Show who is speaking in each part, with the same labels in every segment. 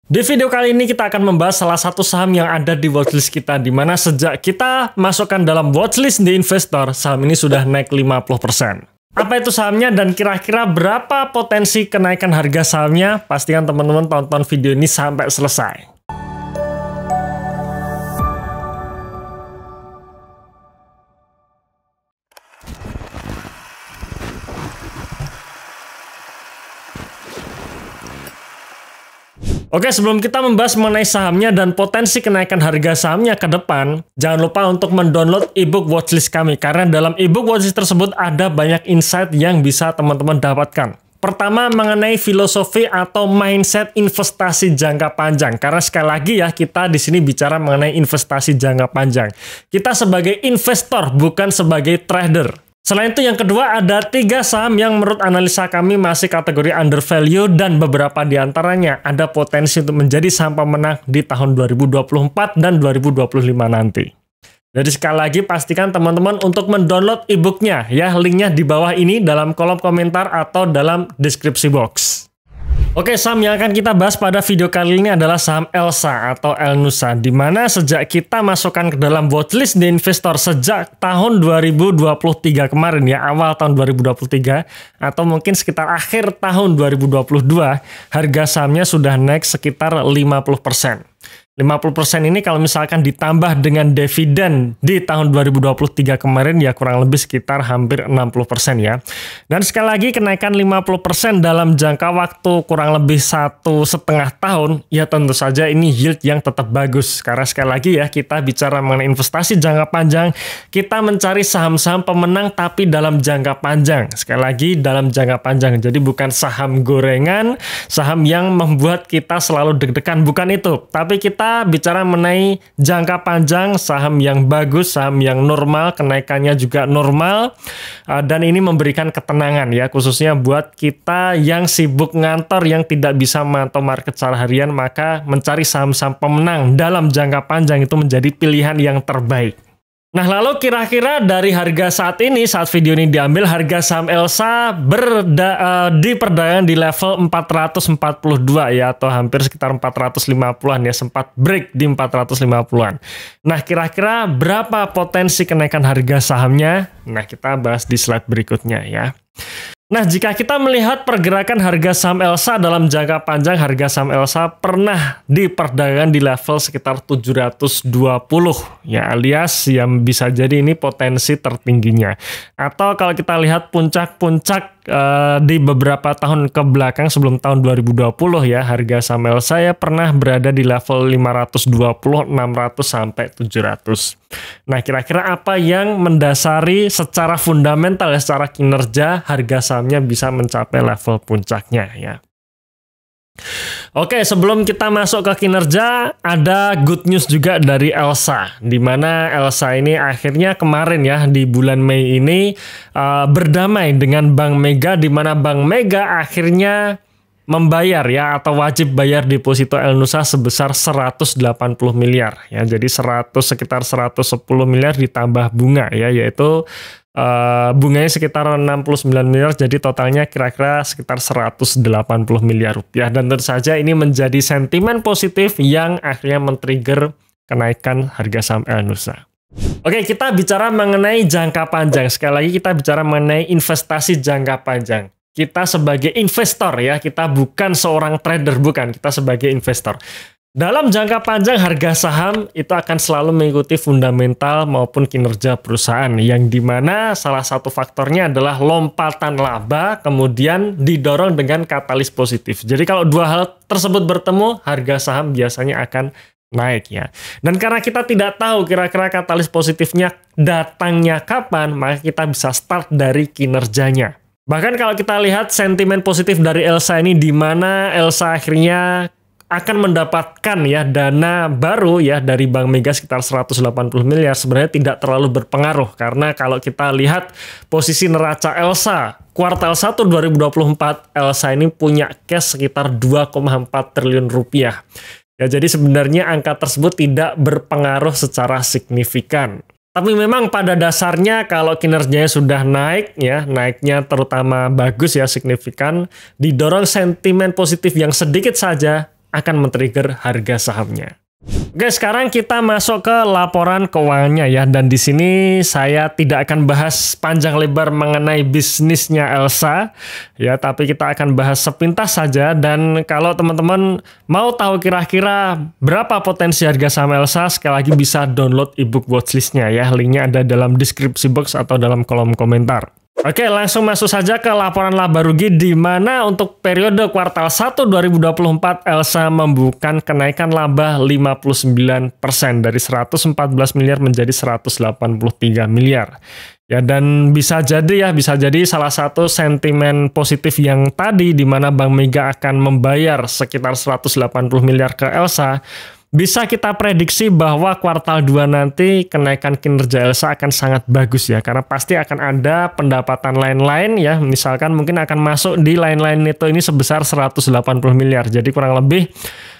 Speaker 1: Di video kali ini kita akan membahas salah satu saham yang ada di watchlist kita, di mana sejak kita masukkan dalam watchlist di investor, saham ini sudah naik 50%. Apa itu sahamnya dan kira-kira berapa potensi kenaikan harga sahamnya? Pastikan teman-teman tonton video ini sampai selesai. Oke, sebelum kita membahas mengenai sahamnya dan potensi kenaikan harga sahamnya ke depan, jangan lupa untuk mendownload ebook watchlist kami, karena dalam ebook watchlist tersebut ada banyak insight yang bisa teman-teman dapatkan. Pertama, mengenai filosofi atau mindset investasi jangka panjang. Karena sekali lagi ya, kita di sini bicara mengenai investasi jangka panjang. Kita sebagai investor, bukan sebagai trader. Selain itu yang kedua ada 3 saham yang menurut analisa kami masih kategori undervalue dan beberapa diantaranya ada potensi untuk menjadi saham pemenang di tahun 2024 dan 2025 nanti. Jadi sekali lagi pastikan teman-teman untuk mendownload e-booknya ya, linknya di bawah ini dalam kolom komentar atau dalam deskripsi box. Oke, saham yang akan kita bahas pada video kali ini adalah saham Elsa atau Elnusa, di mana sejak kita masukkan ke dalam watchlist di investor sejak tahun 2023 kemarin ya, awal tahun 2023 atau mungkin sekitar akhir tahun 2022, harga sahamnya sudah naik sekitar 50%. 50% ini kalau misalkan ditambah dengan dividen di tahun 2023 kemarin ya kurang lebih sekitar hampir 60% ya. Dan sekali lagi kenaikan 50% dalam jangka waktu kurang lebih 1,5 tahun ya tentu saja ini yield yang tetap bagus. Karena sekali lagi ya kita bicara mengenai investasi jangka panjang, kita mencari saham-saham pemenang tapi dalam jangka panjang. Sekali lagi dalam jangka panjang. Jadi bukan saham gorengan, saham yang membuat kita selalu deg-degan, bukan itu. Tapi kita bicara mengenai jangka panjang, saham yang bagus, saham yang normal, kenaikannya juga normal, dan ini memberikan ketenangan ya, khususnya buat kita yang sibuk ngantor, yang tidak bisa memantau market secara harian, maka mencari saham-saham pemenang dalam jangka panjang itu menjadi pilihan yang terbaik. Nah, lalu kira-kira dari harga saat ini, saat video ini diambil, harga saham Elsa diperdagangkan di level 442 ya, atau hampir sekitar 450-an ya, sempat break di 450-an. Nah, kira-kira berapa potensi kenaikan harga sahamnya? Nah, kita bahas di slide berikutnya ya. Nah, jika kita melihat pergerakan harga saham Elsa dalam jangka panjang, harga saham Elsa pernah diperdagangkan di level sekitar 720 ya, alias yang bisa jadi ini potensi tertingginya. Atau kalau kita lihat puncak-puncak di beberapa tahun ke belakang sebelum tahun 2020 ya, harga saham Elsa ya pernah berada di level 520, 600 sampai 700. Nah, kira-kira apa yang mendasari secara fundamental ya, secara kinerja harga sahamnya bisa mencapai level puncaknya ya. Oke, sebelum kita masuk ke kinerja, ada good news juga dari Elsa, di mana Elsa ini akhirnya kemarin ya di bulan Mei ini berdamai dengan Bank Mega, di mana Bank Mega akhirnya membayar ya atau wajib bayar deposito Elnusa sebesar 180 miliar ya. Jadi sekitar 110 miliar ditambah bunga ya, yaitu bunganya sekitar 69 miliar, jadi totalnya kira-kira sekitar 180 miliar rupiah. Dan tentu saja ini menjadi sentimen positif yang akhirnya men-trigger kenaikan harga saham Elnusa. Oke, kita bicara mengenai jangka panjang. Sekali lagi kita bicara mengenai investasi jangka panjang. Kita sebagai investor ya, kita bukan seorang trader, bukan. Kita sebagai investor. Dalam jangka panjang harga saham itu akan selalu mengikuti fundamental maupun kinerja perusahaan, yang dimana salah satu faktornya adalah lompatan laba kemudian didorong dengan katalis positif. Jadi kalau dua hal tersebut bertemu, harga saham biasanya akan naik ya. Dan karena kita tidak tahu kira-kira katalis positifnya datangnya kapan, maka kita bisa start dari kinerjanya. Bahkan kalau kita lihat sentimen positif dari Elsa ini, di mana Elsa akhirnya akan mendapatkan ya dana baru ya dari Bank Mega sekitar 180 miliar, sebenarnya tidak terlalu berpengaruh, karena kalau kita lihat posisi neraca Elsa kuartal 1 2024, Elsa ini punya cash sekitar 2,4 triliun rupiah. Ya, jadi sebenarnya angka tersebut tidak berpengaruh secara signifikan. Tapi memang pada dasarnya kalau kinerjanya sudah naik ya, naiknya terutama bagus ya, signifikan, didorong sentimen positif yang sedikit saja, akan men-trigger harga sahamnya. Oke, sekarang kita masuk ke laporan keuangannya ya, dan di sini saya tidak akan bahas panjang lebar mengenai bisnisnya Elsa ya, tapi kita akan bahas sepintas saja. Dan kalau teman-teman mau tahu kira-kira berapa potensi harga saham Elsa, sekali lagi bisa download ebook watchlistnya ya, linknya ada dalam deskripsi box atau dalam kolom komentar. Oke, langsung masuk saja ke laporan laba rugi, di mana untuk periode kuartal 1 2024 Elsa membukukan kenaikan laba 59% dari 114 miliar menjadi 183 miliar. Ya, dan bisa jadi salah satu sentimen positif yang tadi, di mana Bank Mega akan membayar sekitar 180 miliar ke Elsa. Bisa kita prediksi bahwa kuartal 2 nanti kenaikan kinerja Elsa akan sangat bagus ya, karena pasti akan ada pendapatan lain-lain ya, misalkan mungkin akan masuk di lain-lain neto ini sebesar 180 miliar. Jadi kurang lebih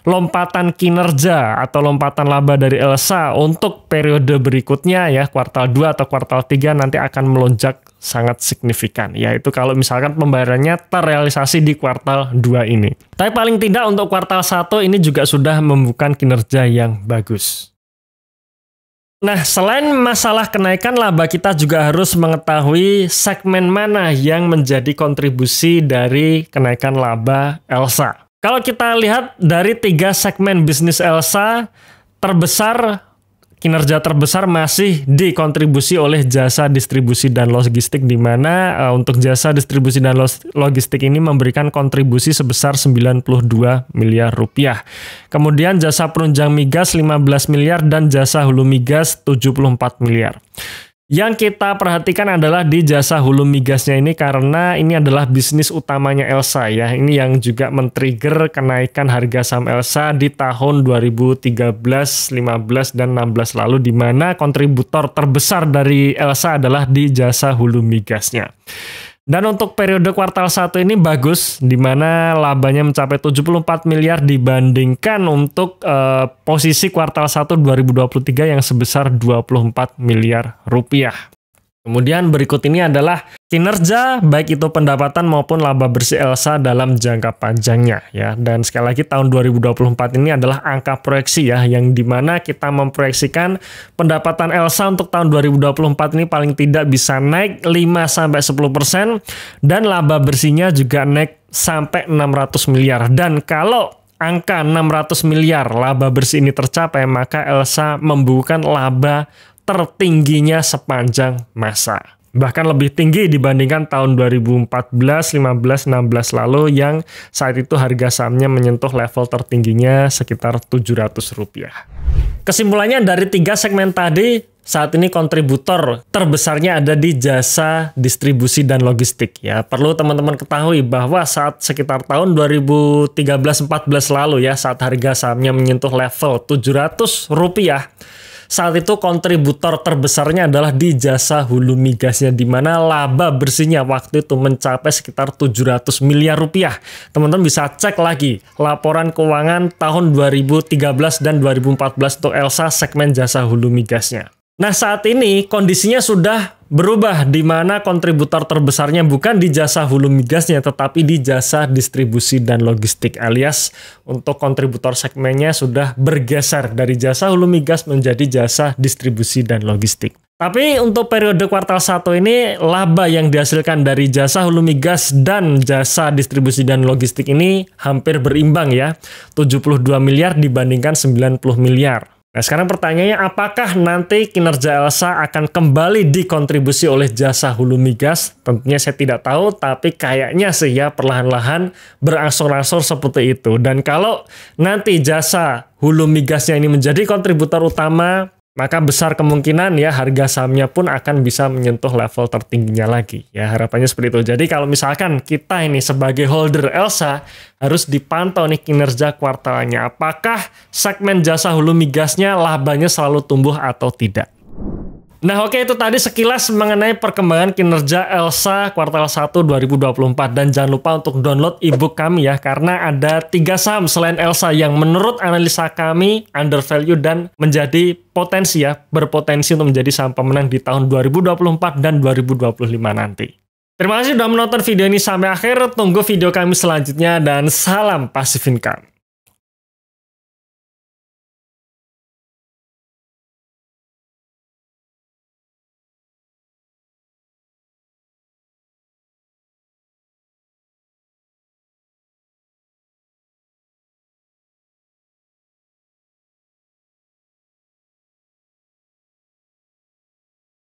Speaker 1: lompatan kinerja atau lompatan laba dari Elsa untuk periode berikutnya ya, kuartal 2 atau kuartal 3 nanti akan melonjak sangat signifikan, yaitu kalau misalkan pembayarannya terrealisasi di kuartal 2 ini. Tapi paling tidak untuk kuartal 1 ini juga sudah membukukan kinerja yang bagus. Nah, selain masalah kenaikan laba, kita juga harus mengetahui segmen mana yang menjadi kontribusi dari kenaikan laba Elsa. Kalau kita lihat dari 3 segmen bisnis Elsa, kinerja terbesar masih dikontribusi oleh jasa distribusi dan logistik, di mana untuk jasa distribusi dan logistik ini memberikan kontribusi sebesar 92 miliar rupiah. Kemudian jasa penunjang migas 15 miliar dan jasa hulu migas 74 miliar. Yang kita perhatikan adalah di jasa hulu migasnya ini, karena ini adalah bisnis utamanya Elsa ya. Ini yang juga men-trigger kenaikan harga saham Elsa di tahun 2013, 15, dan 16 lalu, di mana kontributor terbesar dari Elsa adalah di jasa hulu migasnya. Dan untuk periode kuartal 1 ini bagus, di mana labanya mencapai 74 miliar dibandingkan untuk posisi kuartal 1 2023 yang sebesar 24 miliar rupiah. Kemudian berikut ini adalah kinerja, baik itu pendapatan maupun laba bersih Elsa dalam jangka panjangnya ya. Dan sekali lagi tahun 2024 ini adalah angka proyeksi ya, yang dimana kita memproyeksikan pendapatan Elsa untuk tahun 2024 ini paling tidak bisa naik 5-10%, dan laba bersihnya juga naik sampai 600 miliar. Dan kalau angka 600 miliar laba bersih ini tercapai, maka Elsa membukukan laba tertingginya sepanjang masa. Bahkan lebih tinggi dibandingkan tahun 2014, 15, 16 lalu yang saat itu harga sahamnya menyentuh level tertingginya sekitar 700 rupiah. Kesimpulannya dari 3 segmen tadi, saat ini kontributor terbesarnya ada di jasa distribusi dan logistik ya. Perlu teman-teman ketahui bahwa saat sekitar tahun 2013-14 lalu ya, saat harga sahamnya menyentuh level 700 rupiah, saat itu kontributor terbesarnya adalah di jasa hulu migasnya, di mana laba bersihnya waktu itu mencapai sekitar 700 miliar rupiah. Teman-teman bisa cek lagi laporan keuangan tahun 2013 dan 2014 untuk Elsa segmen jasa hulu migasnya. Nah, saat ini kondisinya sudah berubah, di mana kontributor terbesarnya bukan di jasa hulu migasnya, tetapi di jasa distribusi dan logistik, alias untuk kontributor segmennya sudah bergeser dari jasa hulu migas menjadi jasa distribusi dan logistik. Tapi untuk periode kuartal 1 ini, laba yang dihasilkan dari jasa hulu migas dan jasa distribusi dan logistik ini hampir berimbang ya, 72 miliar dibandingkan 90 miliar. Nah, sekarang pertanyaannya, apakah nanti kinerja Elsa akan kembali dikontribusi oleh jasa hulu migas? Tentunya saya tidak tahu, tapi kayaknya sih ya perlahan-lahan berangsur-angsur seperti itu. Dan kalau nanti jasa hulu migasnya ini menjadi kontributor utama, maka besar kemungkinan ya harga sahamnya pun akan bisa menyentuh level tertingginya lagi. Ya, harapannya seperti itu. Jadi kalau misalkan kita ini sebagai holder Elsa harus dipantau nih kinerja kuartalnya. Apakah segmen jasa hulu migasnya labanya selalu tumbuh atau tidak? Nah, oke, itu tadi sekilas mengenai perkembangan kinerja Elsa kuartal 1 2024. Dan jangan lupa untuk download ebook kami ya, karena ada 3 saham selain Elsa yang menurut analisa kami undervalue dan menjadi potensi ya, berpotensi untuk menjadi saham pemenang di tahun 2024 dan 2025 nanti. Terima kasih sudah menonton video ini sampai akhir. Tunggu video kami selanjutnya dan salam Passive Income.